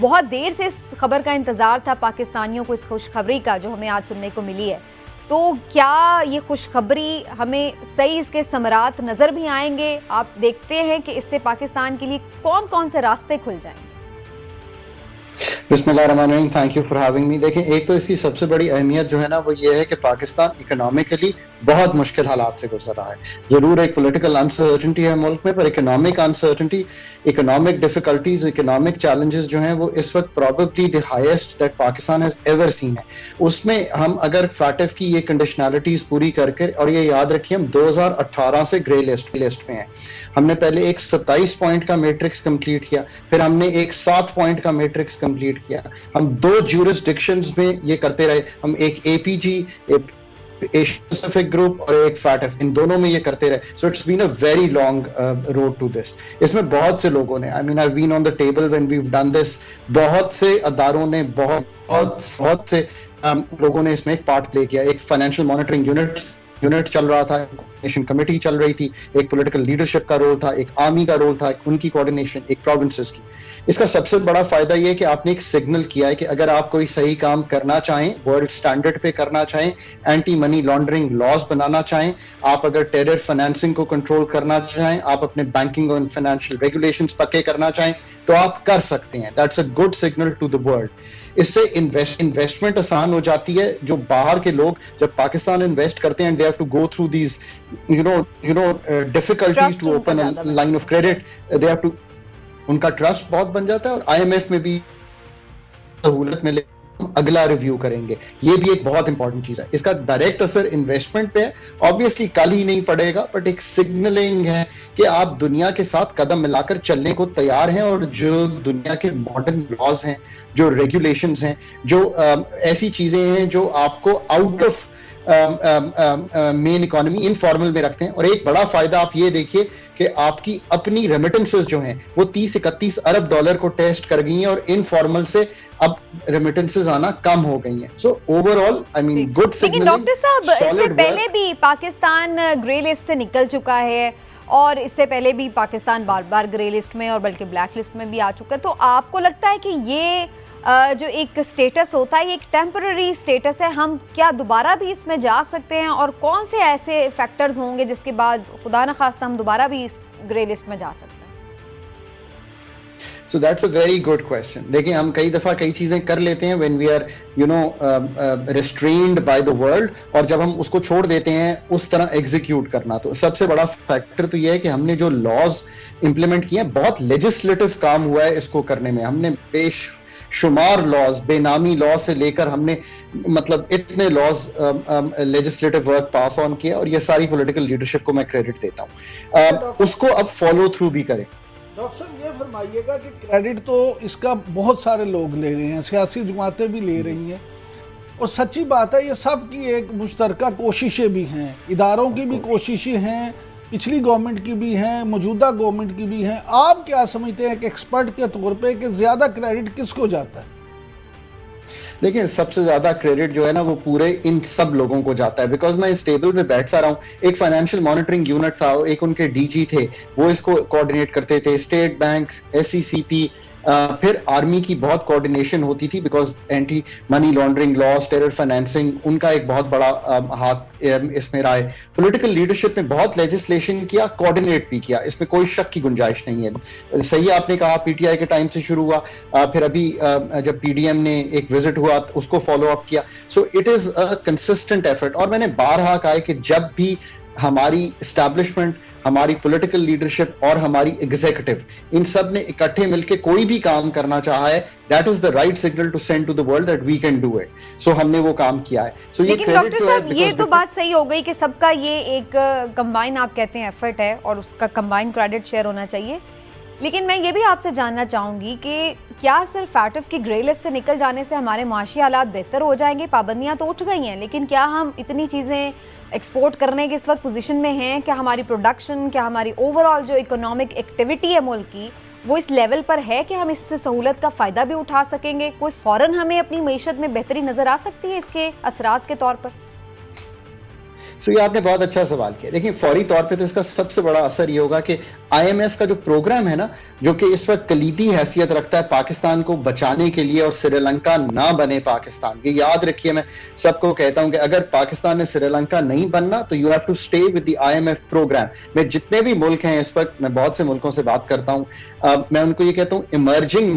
بہت دیر سے اس خبر کا انتظار تھا پاکستانیوں کو، اس خوشخبری کا جو ہمیں آج سننے کو ملی ہے. تو کیا یہ خوشخبری ہمیں صحیح اس کے ثمرات نظر بھی آئیں گے؟ آپ دیکھتے ہیں کہ اس سے پاکستان کے لیے کون کون سے راستے کھل جائیں گے؟ بسم اللہ الرحمن الرحیم. Thank you for having me. دیکھیں، ایک تو اس کی سب سے بڑی اہمیت جو ہے نا وہ یہ ہے کہ پاکستان اکنامکلی بہت مشکل حالات سے گزر رہا ہے. ضرور ایک پولیٹیکل انسرٹنٹی ہے ملک میں، پر economic uncertainty, economic difficulties, economic challenges جو ہیں وہ اس وقت probably the highest that Pakistan has ever seen ہے. اس میں ہم اگر فیٹف کی یہ کنڈیشنالٹیز پوری کر کے، اور یہ یاد رکھیے ہم 2018 سے گرے لسٹ میں ہیں. ہم نے پہلے ایک 27 پوائنٹ کا میٹرکس کمپلیٹ کیا، پھر ہم نے ایک 7 پوائنٹ کا میٹرکس کمپلیٹ کیا. ہم 2 جورسڈکشنز میں یہ کرتے رہے. ہم ایک A P G, Asia Pacific group اور ایک فیٹف، ان دونوں میں یہ کرتے رہے. So it's been a very long road to this. اس میں بہت سے لوگوں نے، I mean I been on the table when we've done this. بہت سے اداروں نے، بہت سے لوگوں نے اس میں ایک پارٹ پلے کیا. ایک فائنینشیل مانیٹرنگ یونٹ چل رہا تھا، کوآرڈینیشن کمیٹی چل رہی تھی، ایک پولیٹیکل لیڈرشپ کا رول تھا، ایک آرمی کا رول تھا، ان کی کوآرڈینیشن، ایک پروونسز کی. اس کا سب سے بڑا فائدہ یہ ہے کہ آپ نے ایک سگنل کیا ہے کہ اگر آپ کوئی صحیح کام کرنا چاہیں، ورلڈ سٹینڈرڈ پہ کرنا چاہیں، اینٹی منی لانڈرنگ لاز بنانا چاہیں، آپ اگر ٹیرر فائنینسنگ کو کنٹرول کرنا چاہیں، آپ اپنے بینکنگ اور فائنینشیل ریگولیشنز پکے کرنا چاہیں، تو آپ کر سکتے ہیں. That's a good signal to the world. اس سے انویسٹمنٹ آسان ہو جاتی ہے. جو باہر کے لوگ جب پاکستان انویسٹ کرتے ہیں، they have to go through these difficulties to open a line of credit. They have to، ان کا ٹرسٹ بہت بن جاتا ہے، اور آئی ایم ایف میں بھی سہولت ملے. اگلا ریویو کریں گے، یہ بھی ایک بہت امپورٹنٹ چیز ہے. اس کا ڈائریکٹ اثر انویسٹمنٹ پہ ہے، آبویسلی کل ہی نہیں پڑے گا، بٹ ایک سگنلنگ ہے کہ آپ دنیا کے ساتھ قدم ملا کر چلنے کو تیار ہیں. اور جو دنیا کے ماڈرن لاز ہیں، جو ریگولیشنز ہیں، جو ایسی چیزیں ہیں جو آپ کو out of main economy informal میں رکھتے ہیں. اور ایک بڑا فائدہ آپ یہ دیکھیے کہ آپ کی اپنی ریمیٹنسز جو ہیں وہ 30-31 ارب ڈالر کو ٹیسٹ کر گئی ہیں، اور انفارمل سے اب ریمیٹنسز آنا کم ہو گئی ہیں. سو اوور آل آئی مین گڈ سگنلنگ. لیکن ڈاکٹر صاحب، اس سے پہلے بھی پاکستان گرے لسٹ سے نکل چکا ہے، اور اس سے پہلے بھی پاکستان بار بار گرے لسٹ میں اور بلکہ بلیک لسٹ میں بھی آ چکا ہے. تو آپ کو لگتا ہے کہ یہ جو ایک سٹیٹس ہوتا ہے، یہ ایک ٹیمپرری سٹیٹس ہے، ہم کیا دوبارہ بھی اس میں جا سکتے ہیں؟ اور کون سے ایسے فیکٹرز ہوں گے جس کے بعد خدا نخواستہ ہم دوبارہ بھی اس گرے لسٹ میں جا سکتے ہیں؟ So that's a very good question. دیکھیں، ہم کئی دفعہ کئی چیزیں کر لیتے ہیں when we are restrained by the world، اور جب ہم اس کو چھوڑ دیتے ہیں اس طرح ایگزیکیوٹ کرنا. تو سب سے بڑا فیکٹر تو یہ ہے کہ ہم نے جو لاز امپلیمنٹ کیے ہیں، بہت لیجسلیٹو کام ہوا ہے اس کو کرنے میں. ہم نے بے شمار لاز، بے نامی لاز سے لے کر ہم نے مطلب اتنے لاز لیجسلیٹو ورک پاس آن کیا، اور یہ ساری پولیٹیکل لیڈرشپ کو میں کریڈٹ دیتا ہوں. اس کو اب فالو تھرو بھی کریں. ڈاکٹر صاحب، یہ فرمائیے گا کہ کریڈٹ تو اس کا بہت سارے لوگ لے رہے ہیں، سیاسی جماعتیں بھی لے رہی ہیں، اور سچی بات ہے یہ سب کی ایک مشترکہ کوششیں بھی ہیں، اداروں کی بھی کوششیں ہیں، پچھلی گورنمنٹ کی بھی ہیں، موجودہ گورنمنٹ کی بھی ہیں. آپ کیا سمجھتے ہیں کہ ایکسپرٹ کے طور پہ کہ زیادہ کریڈٹ کس کو جاتا ہے؟ دیکھیں، سب سے زیادہ کریڈٹ جو ہے نا وہ پورے ان سب لوگوں کو جاتا ہے، بیکاز میں اس ٹیبل پہ بیٹھتا رہا ہوں. ایک فائنینشیل مانیٹرنگ یونٹ تھا، ایک ان کے ڈی جی تھے، وہ اس کو کوآرڈینیٹ کرتے تھے، اسٹیٹ بینک، SECP، پھر آرمی کی بہت کوآرڈینیشن ہوتی تھی because anti money laundering laws, terror financing, ان کا ایک بہت بڑا ہاتھ اس میں رہا ہے. پولیٹیکل لیڈرشپ میں بہت لیجسلیشن کیا، کوآرڈینیٹ بھی کیا، اس میں کوئی شک کی گنجائش نہیں ہے. صحیح آپ نے کہا، PTI کے ٹائم سے شروع ہوا، پھر ابھی جب PDM نے ایک وزٹ ہوا اس کو فالو اپ کیا. So it is a consistent effort. اور میں نے بارہا کہا ہے کہ جب بھی ہماری اسٹیبلشمنٹ، ہماری پولیٹیکل لیڈرشپ اور ہماری ایگزیکٹو، ان سب نے اکٹھے مل کے کوئی بھی کام کرنا چاہا ہے، that is the right signal to send to the world that we can do it. So ہم نے وہ کام کیا ہے. لیکن ڈاکٹر صاحب، یہ تو بات صحیح ہو گئی کہ سب کا یہ ایک کمبائن آپ کہتے ہیں ایفرٹ ہے، اور اس کا کمبائن کریڈٹ شیئر ہونا چاہیے. لیکن میں یہ بھی آپ سے جاننا چاہوں گی کہ کیا صرف فیٹف کی گرے لسٹ سے نکل جانے سے ہمارے معاشی حالات بہتر ہو جائیں گے؟ پابندیاں تو اٹھ گئی ہیں، لیکن کیا ہم اتنی چیزیں ایکسپورٹ کرنے کے اس وقت پوزیشن میں ہیں؟ کیا ہماری پروڈکشن، کیا ہماری اوور آل جو اکنامک ایکٹیویٹی ہے ملک کی، وہ اس لیول پر ہے کہ ہم اس سے سہولت کا فائدہ بھی اٹھا سکیں گے؟ کوئی فوراً ہمیں اپنی معیشت میں بہتری نظر آ سکتی ہے اس کے اثرات کے طور پر؟ سو یہ آپ نے بہت اچھا سوال کیا. دیکھیں فوری طور پہ تو اس کا سب سے بڑا اثر یہ ہوگا کہ IMF کا جو پروگرام ہے نا, جو کہ اس وقت کلیدی حیثیت رکھتا ہے پاکستان کو بچانے کے لیے اور سری لنکا نہ بنے پاکستان, یہ یاد رکھیے, میں سب کو کہتا ہوں کہ اگر پاکستان نے سری لنکا نہیں بننا تو you have to stay with the IMF programme. میں جتنے بھی ملک ہیں اس وقت, میں بہت سے ملکوں سے بات کرتا ہوں, میں ان کو یہ کہتا ہوں ایمرجنگ